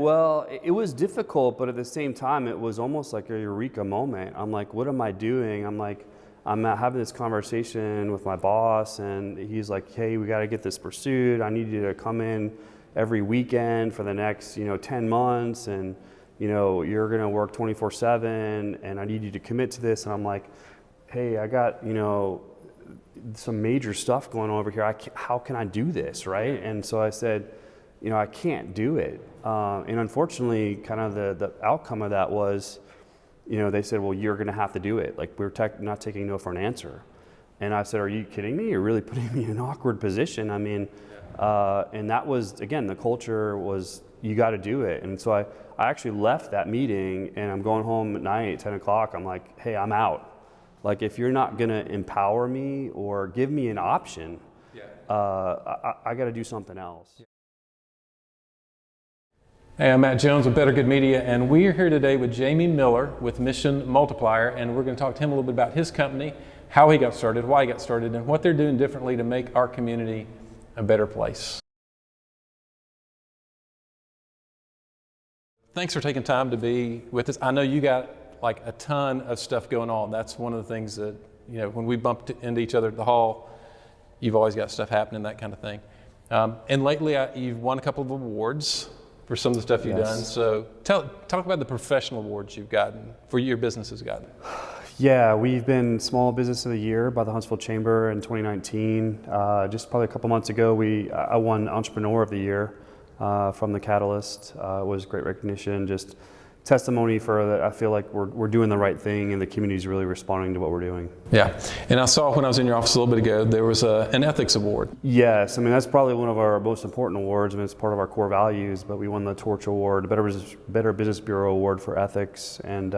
Well, it was difficult, but at the same time, it was almost like a eureka moment. I'm like, what am I doing? I'm having this conversation with my boss, and he's like, hey, we got to get this pursued. I need you to come in every weekend for the next, 10 months, and, you're going to work 24/7, and I need you to commit to this. And I'm like, hey, I got, some major stuff going on over here. How can I do this, right? And so I said, I can't do it. And unfortunately, kind of the outcome of that was, they said, well, you're going to have to do it. Like, we're not taking no for an answer. And I said, are you kidding me? You're really putting me in an awkward position. I mean, and that was, again, the culture was, you got to do it. And so I actually left that meeting, and I'm going home at night, 10 o'clock. I'm like, hey, I'm out. Like, if you're not going to empower me or give me an option, I got to do something else. Hey, I'm Matt Jones with BetterGood Media, and we are here today with Jamie Miller with Mission Multiplier, and we're going to talk to him a little bit about his company, how he got started, why he got started, and what they're doing differently to make our community a better place. Thanks for taking time to be with us. I know you got like a ton of stuff going on. That's one of the things that, when we bump into each other at the hall, you've always got stuff happening, that kind of thing. And lately, you've won a couple of awards for some of the stuff you've done. So talk about the professional awards you've gotten, for your business has gotten. Yeah, we've been Small Business of the Year by the Huntsville Chamber in 2019. Just probably a couple months ago, I won Entrepreneur of the Year from the Catalyst. It was great recognition, just testimony for that. I feel like we're doing the right thing, and the community's really responding to what we're doing. Yeah, and I saw when I was in your office a little bit ago, there was an ethics award. Yes, I mean, that's probably one of our most important awards. I mean, it's part of our core values, but we won the Torch Award, the Better Business Bureau Award for ethics, and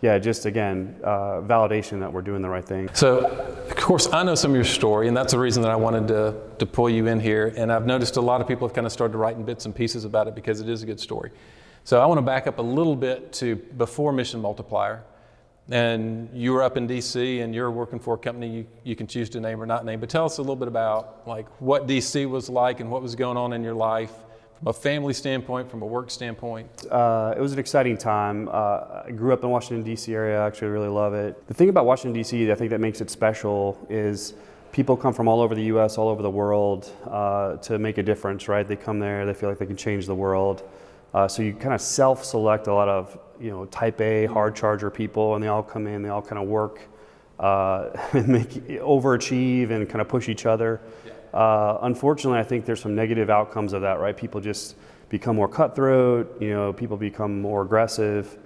just again, validation that we're doing the right thing. So, of course, I know some of your story, and that's the reason that I wanted to pull you in here, and I've noticed a lot of people have kind of started writing bits and pieces about it because it is a good story. So I want to back up a little bit to before Mission Multiplier, and you were up in DC and you're working for a company you can choose to name or not name, but tell us a little bit about like what DC was like and what was going on in your life from a family standpoint, from a work standpoint. It was an exciting time. I grew up in Washington DC area. I actually really love it. The thing about Washington DC, I think that makes it special is people come from all over the US, all over the world to make a difference, right? They come there, they feel like they can change the world. So you kind of self-select a lot of, type A, hard charger people, and they all come in, they all kind of work and overachieve and kind of push each other. Unfortunately, I think there's some negative outcomes of that, right? People just become more cutthroat, people become more aggressive.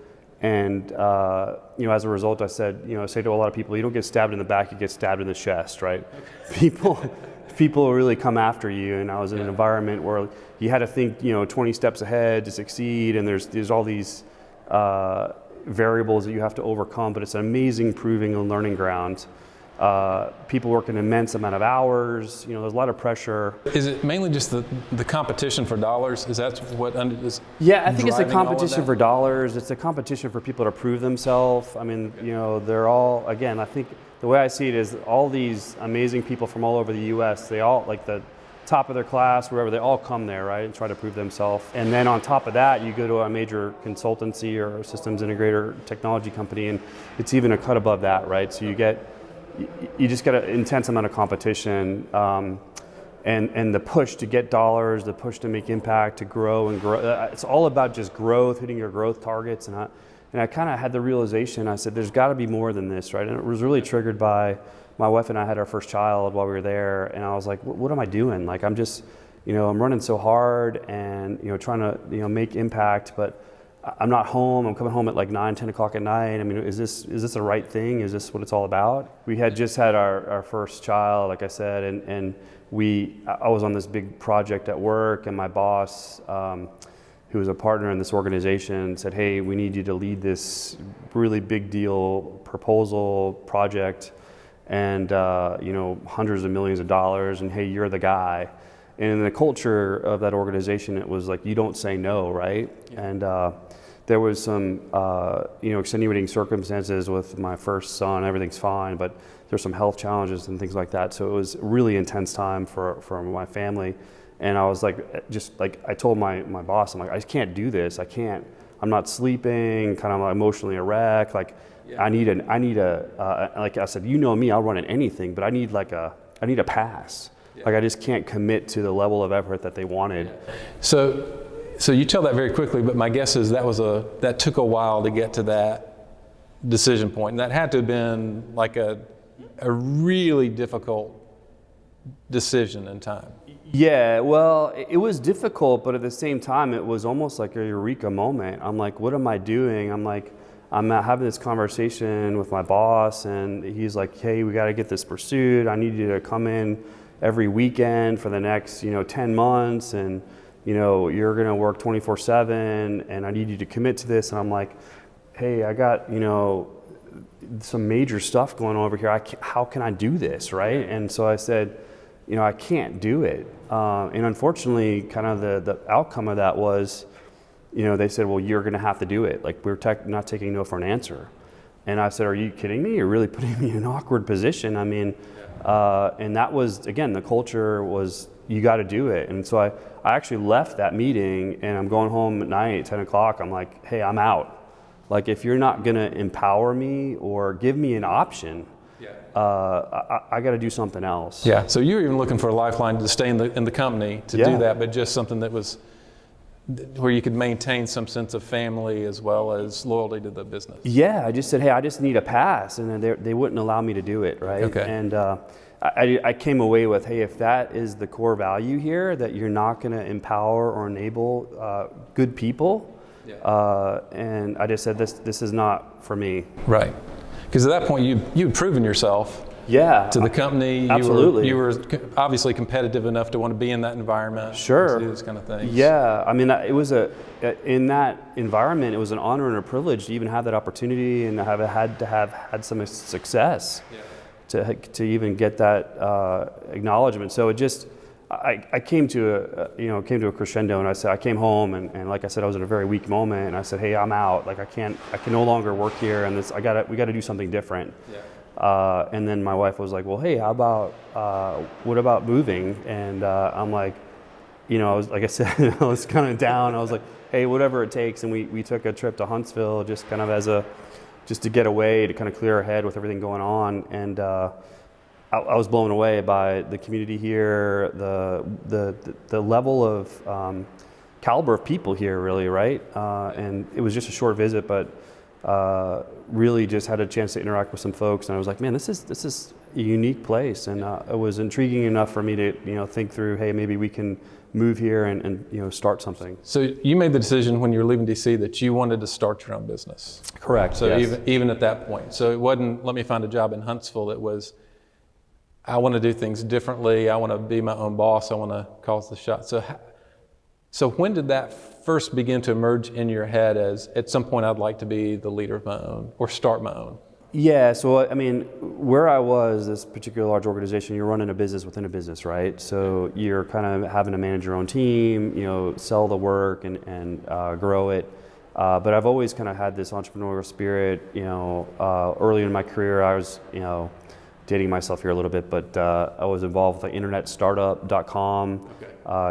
And, as a result, I say to a lot of people, you don't get stabbed in the back, you get stabbed in the chest, right? People really come after you, and I was in an environment where you had to think, 20 steps ahead to succeed, and there's all these variables that you have to overcome, but it's an amazing proving and learning ground. People work an immense amount of hours, there's a lot of pressure. Is it mainly just the competition for dollars? Is that what is Yeah, I think it's a competition for dollars. It's a competition for people to prove themselves. I mean, they're all, again, I think the way I see it is all these amazing people from all over the US, they all, like the top of their class, wherever, they all come there, right, and try to prove themselves. And then on top of that, you go to a major consultancy or a systems integrator technology company, and it's even a cut above that, right? So you just get an intense amount of competition, and the push to get dollars, the push to make impact, to grow and grow. It's all about just growth, hitting your growth targets. And I kind of had the realization, I said, there's got to be more than this, right? And it was really triggered by my wife and I had our first child while we were there, and I was like, what am I doing? Like, I'm just, I'm running so hard and, trying to, make impact, but I'm not home. I'm coming home at like 9, 10 o'clock at night. I mean, is this the right thing? Is this what it's all about? We had just had our first child, like I said, and I was on this big project at work, and my boss, who was a partner in this organization, said, hey, we need you to lead this really big deal proposal project, and hundreds of millions of dollars, and hey, you're the guy. And in the culture of that organization, it was like, you don't say no, right? Yeah. And there was some extenuating circumstances with my first son. Everything's fine, but there's some health challenges and things like that. So it was a really intense time for my family. And I was like, just like, I told my boss, I'm like, I just can't do this. I'm not sleeping, kind of emotionally a wreck. Like, I need like I said, you know me, I'll run at anything, but I need a pass. Yeah. Like, I just can't commit to the level of effort that they wanted. Yeah. So you tell that very quickly, but my guess is that took a while to get to that decision point. And that had to have been like a really difficult decision in time. Yeah, well, it was difficult, but at the same time, it was almost like a eureka moment. I'm like, what am I doing? I'm having this conversation with my boss, and he's like, hey, we got to get this pursued. I need you to come in every weekend for the next, 10 months, and, you're going to work 24/7, and I need you to commit to this. And I'm like, hey, I got, some major stuff going on over here. How can I do this, right? And so I said, I can't do it. And unfortunately, kind of the outcome of that was, they said, well, you're going to have to do it. Like, we're not taking no for an answer. And I said, are you kidding me? You're really putting me in an awkward position. I mean, and that was, again, the culture was, you got to do it. And so I actually left that meeting, and I'm going home at night, 10 o'clock. I'm like, hey, I'm out. Like, if you're not going to empower me or give me an option, I got to do something else. Yeah. So you were even looking for a lifeline to stay in the company to do that, but just something that was where you could maintain some sense of family as well as loyalty to the business. Yeah. I just said, hey, I just need a pass, and then they wouldn't allow me to do it, right? Okay. And I came away with, hey, if that is the core value here, that you're not going to empower or enable good people, and I just said, this is not for me. Right. Because at that point, you'd proven yourself to the company. Absolutely. You were obviously competitive enough to want to be in that environment. Sure. To do this kind of thing. Yeah. I mean, it was in that environment, it was an honor and a privilege to even have that opportunity and have had some success to even get that acknowledgement. So it just, I came to a crescendo, and I said, I came home, and like I said, I was in a very weak moment, and I said, hey, I'm out. Like, I can no longer work here, and we got to do something different. Yeah. And then my wife was like, well, hey, how about what about moving? And I'm like, like I said, I was kind of down. I was like, hey, whatever it takes. And we took a trip to Huntsville just kind of just to get away, to kind of clear our head with everything going on. And I was blown away by the community here, the level of caliber of people here, really, right? And it was just a short visit, but really just had a chance to interact with some folks, and I was like, man, this is a unique place, and it was intriguing enough for me to think through, hey, maybe we can move here and start something. So you made the decision when you were leaving DC that you wanted to start your own business. Correct. So yes. even at that point, so it wasn't let me find a job in Huntsville. It was, I want to do things differently. I want to be my own boss. I want to call the shots. So when did that first begin to emerge in your head as, at some point, I'd like to be the leader of my own or start my own? Yeah, so I mean, where I was, this particular large organization, you're running a business within a business, right? So you're kind of having to manage your own team, sell the work and grow it. But I've always kind of had this entrepreneurial spirit. Early in my career, I was, dating myself here a little bit, but I was involved with internetstartup.com,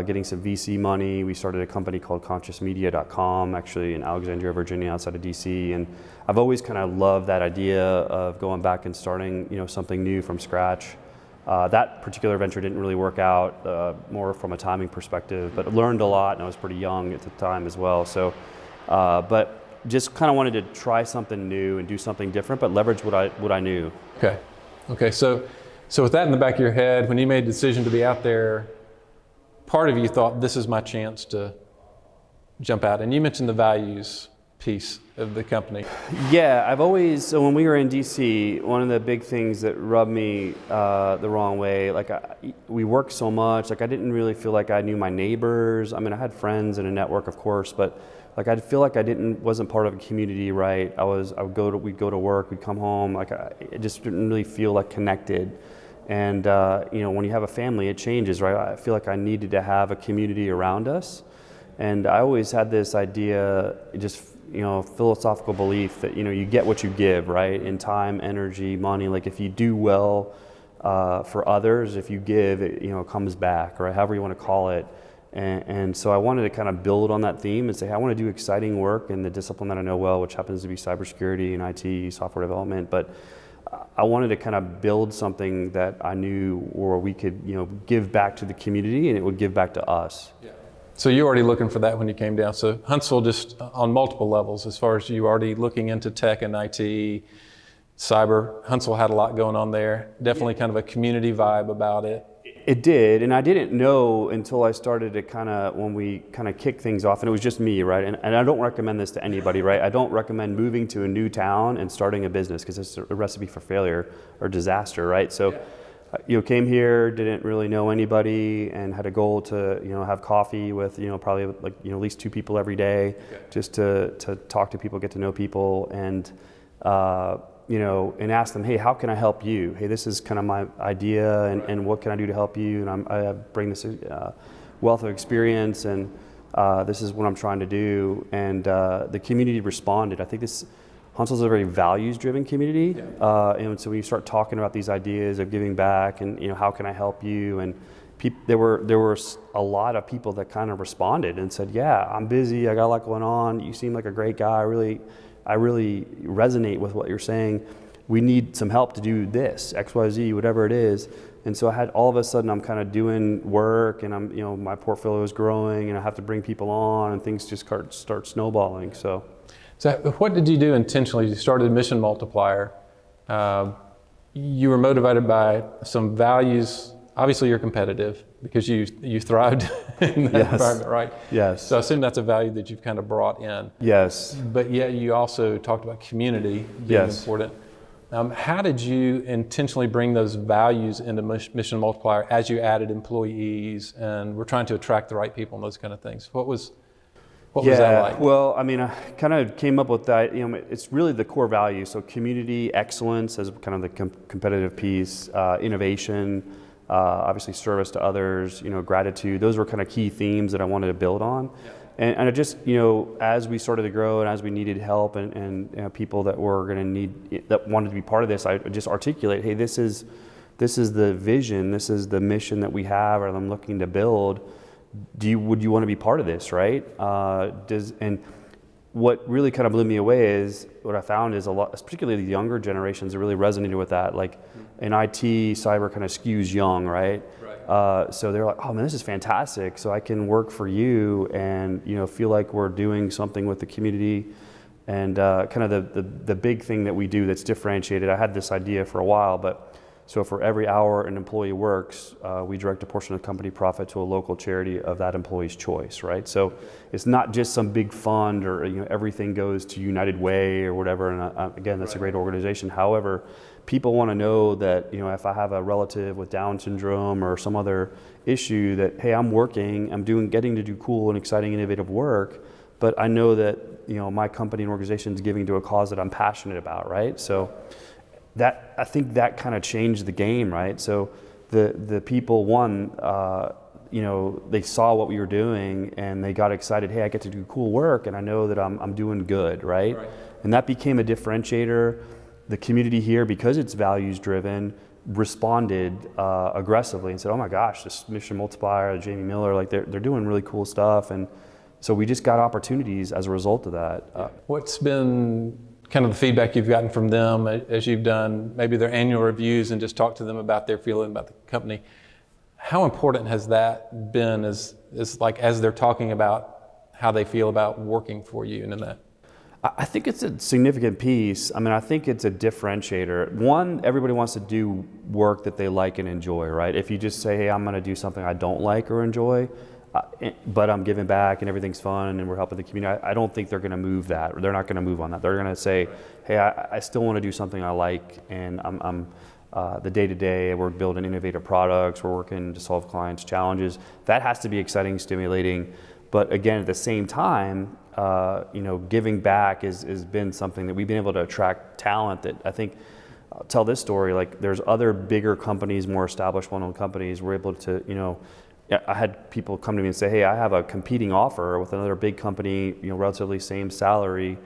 getting some VC money. We started a company called consciousmedia.com, actually in Alexandria, Virginia, outside of DC. And I've always kind of loved that idea of going back and starting, something new from scratch. That particular venture didn't really work out, more from a timing perspective, but I learned a lot, and I was pretty young at the time as well. So, but just kind of wanted to try something new and do something different, but leverage what I knew. Okay, so with that in the back of your head, when you made the decision to be out there, part of you thought, this is my chance to jump out. And you mentioned the values piece of the company. Yeah, so when we were in DC, one of the big things that rubbed me the wrong way, we worked so much, I didn't really feel like I knew my neighbors. I mean, I had friends and a network, of course, but I feel like I wasn't part of a community, right? We'd go to work, we'd come home, I just didn't really feel connected. And when you have a family, it changes, right? I feel like I needed to have a community around us. And I always had this idea, just philosophical belief that you get what you give, right? In time, energy, money. If you do well for others. If you give, it comes back, or however you want to call it. And so I wanted to kind of build on that theme and say, hey, I want to do exciting work in the discipline that I know well, which happens to be cybersecurity and IT, software development. But I wanted to kind of build something that I knew where we could, give back to the community, and it would give back to us. Yeah. So you're already looking for that when you came down. So Huntsville, just on multiple levels, as far as you already looking into tech and IT, cyber, Huntsville had a lot going on there. Definitely kind of a community vibe about it. It did, and I didn't know until I started to when we kicked things off, and it was just me, right? And I don't recommend this to anybody, right? I don't recommend moving to a new town and starting a business, because it's a recipe for failure or disaster, right? So, came here, didn't really know anybody, and had a goal to, have coffee with, probably at least 2 people every day, just to talk to people, get to know people, and and ask them, hey, how can I help you? Hey, this is kind of my idea, and what can I do to help you? And I bring this wealth of experience, and this is what I'm trying to do. And the community responded. I think Huntsville's a very values-driven community, and so when you start talking about these ideas of giving back, and how can I help you, and there were a lot of people that kind of responded and said, yeah, I'm busy, I got a lot going on. You seem like a great guy. I really resonate with what you're saying. We need some help to do this, XYZ, whatever it is. And so all of a sudden I'm kind of doing work, and my portfolio is growing, and I have to bring people on, and things just start snowballing. So what did you do intentionally? You started Mission Multiplier. You were motivated by some values. Obviously you're competitive because you thrived in that environment, right? Yes. So I assume that's a value that you've kind of brought in. Yes. But yet you also talked about community being important. How did you intentionally bring those values into Mission Multiplier as you added employees and were trying to attract the right people and those kind of things? What was that like? Well, I kind of came up with that. It's really the core value. So community, excellence as kind of the competitive piece, innovation, obviously service to others, gratitude. Those were kind of key themes that I wanted to build on. Yeah. And I just, as we started to grow and as we needed help and people that were going to need, that wanted to be part of this, I just articulate, hey, this is the vision, this is the mission that we have, or I'm looking to build. Would you want to be part of this, right? And what really kind of blew me away is what I found is a lot, particularly the younger generations, are really resonating with that. Like in IT, cyber kind of skews young, right? So they're like, oh man, this is fantastic. So I can work for you and feel like we're doing something with the community. And kind of the big thing that we do that's differentiated. I had this idea for a while, but so for every hour an employee works, we direct a portion of company profit to a local charity of that employee's choice, right? So it's not just some big fund or everything goes to United Way or whatever. And again, that's a great organization. However, people want to know that if I have a relative with Down syndrome or some other issue, that hey, I'm working, I'm getting to do cool and exciting, innovative work, but I know that my company and organization is giving to a cause that I'm passionate about, right? So I think that kind of changed the game, right? So the people, they saw what we were doing and they got excited. Hey, I get to do cool work, and I know that I'm doing good, right? And that became a differentiator. The community here, because it's values driven, responded aggressively and said, "Oh my gosh, this Mission Multiplier, Jamie Miller, like they're doing really cool stuff." And so we just got opportunities as a result of that. What's been kind of the feedback you've gotten from them as you've done maybe their annual reviews and just talked to them about their feeling about the company? How important has that been as they're talking about how they feel about working for you and in that? I think it's a significant piece. I think it's a differentiator. One, everybody wants to do work that they like and enjoy, right? If you just say, hey, I'm going to do something I don't like or enjoy, but I'm giving back and everything's fun and we're helping the community, I don't think they're going to move that, or they're not going to move on that. They're going to say, hey, I still want to do something I like, and I'm the day-to-day, we're building innovative products, we're working to solve clients' challenges. That has to be exciting, stimulating. But again, at the same time, giving back has been something that we've been able to attract talent that I think, I'll tell this story, like there's other bigger companies, more established well-known companies, we're able to, I had people come to me and say, hey, I have a competing offer with another big company, relatively same salary.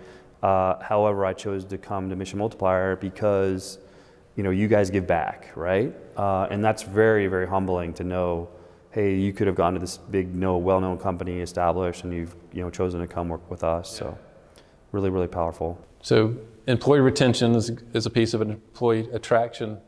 However, I chose to come to Mission Multiplier because you guys give back, right? And that's very, very humbling to know, hey, you could have gone to this big, well-known company, established, and you've chosen to come work with us. So really, really powerful. So employee retention is a piece of an employee attraction.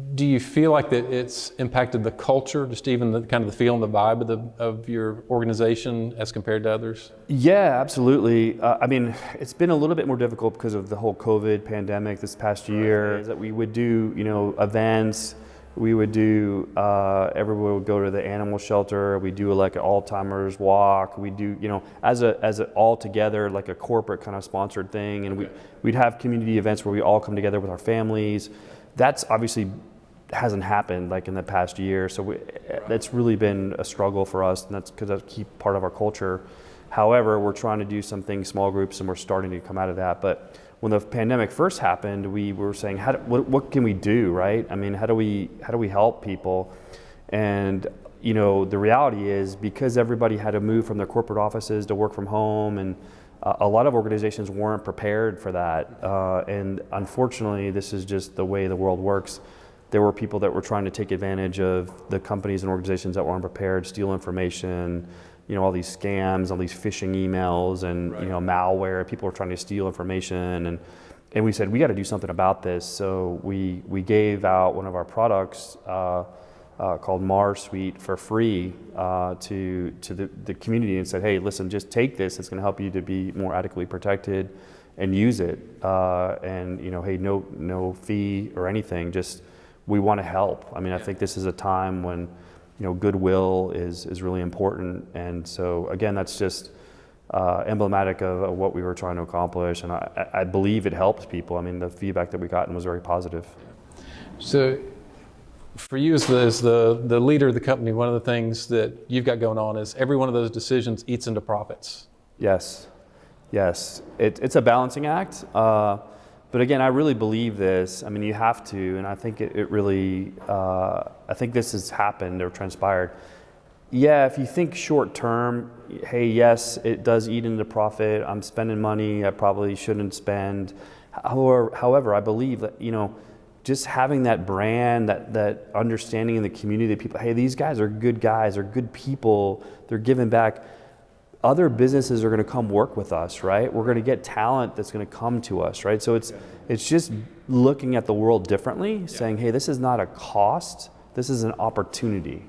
Do you feel like that it's impacted the culture, just even the kind of the feel and the vibe of your organization as compared to others? Yeah, absolutely. I mean, it's been a little bit more difficult because of the whole COVID pandemic this past year. That we would do, events. We would do, everyone would go to the animal shelter. We do like an Alzheimer's walk. We do, as a all together, like a corporate kind of sponsored thing. And we'd have community events where we all come together with our families. That's obviously hasn't happened like in the past year. So that's really been a struggle for us, and that's because that's a key part of our culture. However, we're trying to do something small groups, and we're starting to come out of that. But when the pandemic first happened, we were saying, what can we do, right? I mean, how do we help people? And the reality is, because everybody had to move from their corporate offices to work from home, and a lot of organizations weren't prepared for that. And unfortunately, this is just the way the world works. There were people that were trying to take advantage of the companies and organizations that were unprepared, steal information, all these scams, all these phishing emails, and malware. People were trying to steal information, and we said we got to do something about this. So we gave out one of our products called Mars Suite for free to the community, and said, hey, listen, just take this. It's going to help you to be more adequately protected, and use it. And hey, no fee or anything. Just we want to help. I mean, I think this is a time when goodwill is really important. And so again, that's just emblematic of what we were trying to accomplish. And I believe it helped people. I mean, the feedback that we gotten was very positive. So for you as the leader of the company, one of the things that you've got going on is every one of those decisions eats into profits. Yes. It's a balancing act. But again, I really believe this. I mean, you have to, and I think it really, I think this has happened or transpired. Yeah, if you think short term, hey, yes, it does eat into profit. I'm spending money I probably shouldn't spend. However, I believe that, just having that brand, that understanding in the community that people, hey, these guys, are good people, they're giving back. Other businesses are going to come work with us, right? We're going to get talent that's going to come to us, right? So it's just looking at the world differently, saying, hey, this is not a cost, this is an opportunity.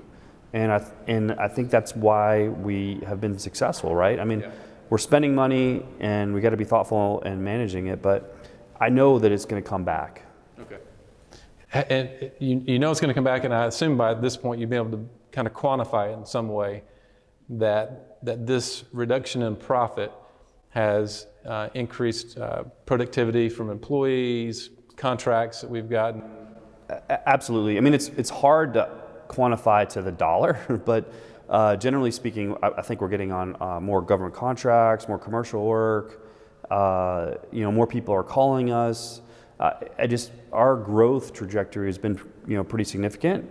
And I think that's why we have been successful, right? I mean, we're spending money and we got to be thoughtful in managing it, but I know that it's going to come back. Okay. And it's going to come back, and I assume by this point you'd be able to kind of quantify it in some way that this reduction in profit has increased productivity from employees, contracts that we've gotten. Absolutely. I mean, it's hard to quantify to the dollar, but generally speaking, I think we're getting on more government contracts, more commercial work. More people are calling us. Our growth trajectory has been pretty significant.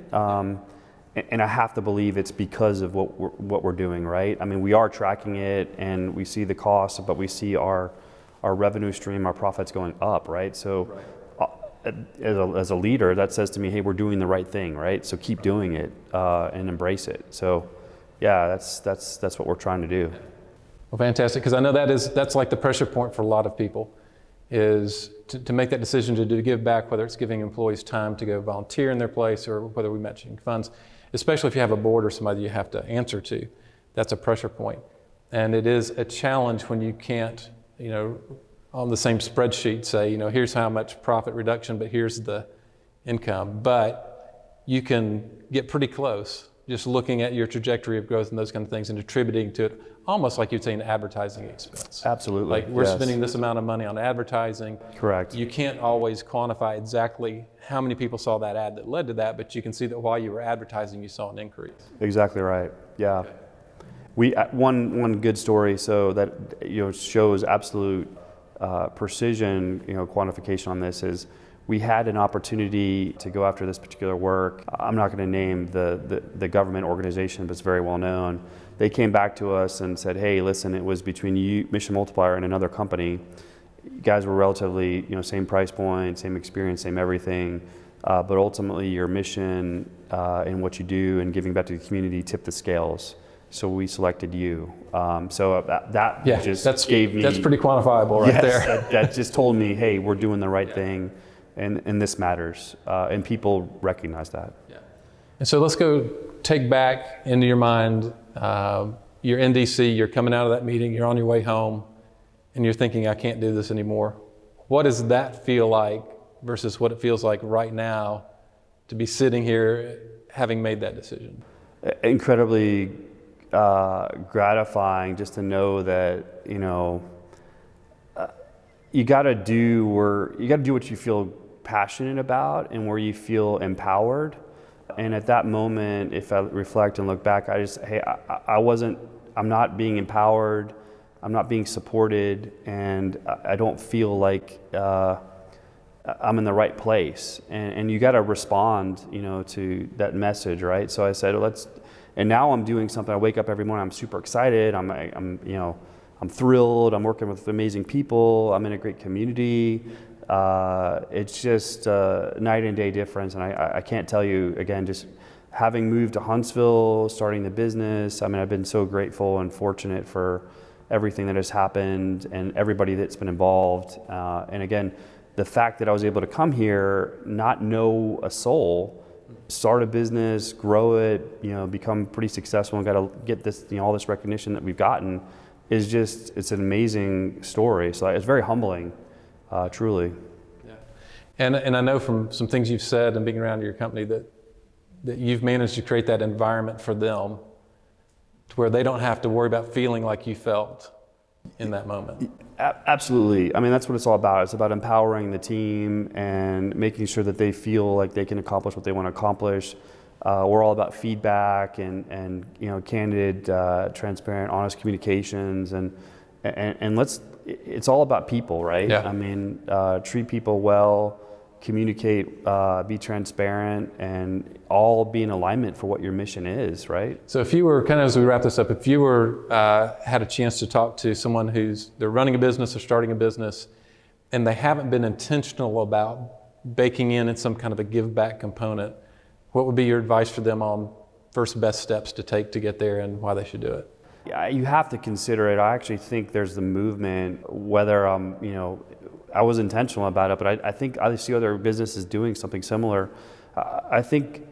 And I have to believe it's because of what we're doing, right? I mean, we are tracking it, and we see the costs, but we see our revenue stream, our profits going up, right? So, as a leader, that says to me, hey, we're doing the right thing, right? So keep doing it and embrace it. So, yeah, that's what we're trying to do. Well, fantastic, because I know that's like the pressure point for a lot of people, is to make that decision to give back, whether it's giving employees time to go volunteer in their place, or whether we're matching funds. Especially if you have a board or somebody you have to answer to. That's a pressure point. And it is a challenge when you can't, on the same spreadsheet say, here's how much profit reduction, but here's the income. But you can get pretty close just looking at your trajectory of growth and those kind of things and attributing to it, almost like you'd say an advertising expense. Absolutely. Like we're spending this amount of money on advertising. Correct. You can't always quantify exactly how many people saw that ad that led to that, but you can see that while you were advertising, you saw an increase. Exactly right. Yeah. Okay. We one good story, so that shows absolute precision, quantification on this is, we had an opportunity to go after this particular work. I'm not going to name the government organization, but it's very well known. They came back to us and said, hey, listen, it was between you, Mission Multiplier, and another company. you guys were relatively, same price point, same experience, same everything, but ultimately your mission and what you do and giving back to the community tipped the scales. So we selected you. So that just gave me... That's pretty quantifiable right there. that just told me, hey, we're doing the right thing, and this matters. And people recognize that. Yeah. And so let's go take back into your mind, you're in DC, you're coming out of that meeting, you're on your way home, and you're thinking, I can't do this anymore. What does that feel like versus what it feels like right now to be sitting here having made that decision? Incredibly gratifying just to know that, you got to do what you feel passionate about and where you feel empowered. And at that moment, if I reflect and look back, I'm not being empowered, I'm not being supported, and I don't feel like I'm in the right place. And you got to respond, to that message, right? So I said, and now I'm doing something. I wake up every morning, I'm super excited. I'm thrilled. I'm working with amazing people. I'm in a great community. It's just a night and day difference. And I can't tell you, again, just having moved to Huntsville, starting the business, I've been so grateful and fortunate for everything that has happened and everybody that's been involved. And again, the fact that I was able to come here, not know a soul, start a business, grow it, become pretty successful and got to get this, all this recognition that we've gotten is it's an amazing story. So it's very humbling, truly. Yeah. And I know from some things you've said and being around your company that you've managed to create that environment for them to where they don't have to worry about feeling like you felt in that moment. Absolutely. That's what it's all about. It's about empowering the team and making sure that they feel like they can accomplish what they want to accomplish. We're all about feedback and candid, transparent, honest communications, and it's all about people, right? Yeah. Treat people well, communicate, be transparent, and all be in alignment for what your mission is, right? So if you were, kind of as we wrap this up, if you were had a chance to talk to someone they're running a business or starting a business, and they haven't been intentional about baking in some kind of a give back component, what would be your advice for them on first best steps to take to get there and why they should do it? Yeah, you have to consider it. I actually think there's the movement, whether I was intentional about it, but I think I see other businesses doing something similar. I think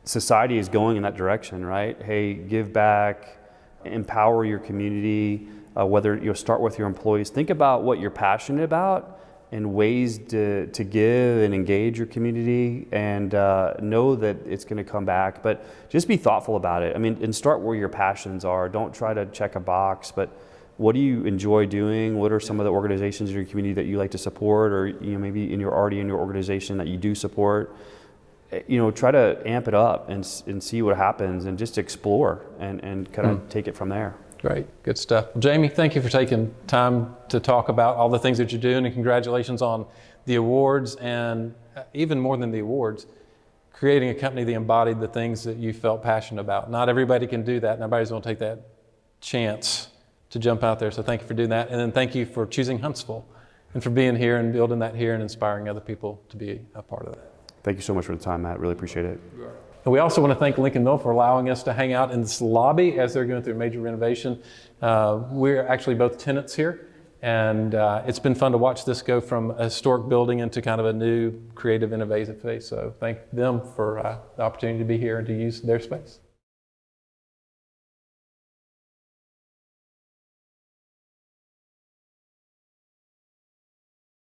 society is going in that direction, right? Hey, give back, empower your community, whether you'll start with your employees. Think about what you're passionate about and ways to give and engage your community, and know that it's going to come back. But just be thoughtful about it. And start where your passions are. Don't try to check a box, but what do you enjoy doing? What are some of the organizations in your community that you like to support, or maybe already in your organization that you do support? Try to amp it up and see what happens, and just explore and kind of take it from there. Great, good stuff. Well, Jamie, thank you for taking time to talk about all the things that you're doing, and congratulations on the awards, and even more than the awards, creating a company that embodied the things that you felt passionate about. Not everybody can do that. Nobody's going to take that chance to jump out there. So thank you for doing that. And then thank you for choosing Huntsville and for being here and building that here and inspiring other people to be a part of that. Thank you so much for the time, Matt. Really appreciate it. And we also want to thank Lincoln Mill for allowing us to hang out in this lobby as they're going through a major renovation. We're actually both tenants here, and it's been fun to watch this go from a historic building into kind of a new creative, innovative space. So thank them for the opportunity to be here and to use their space.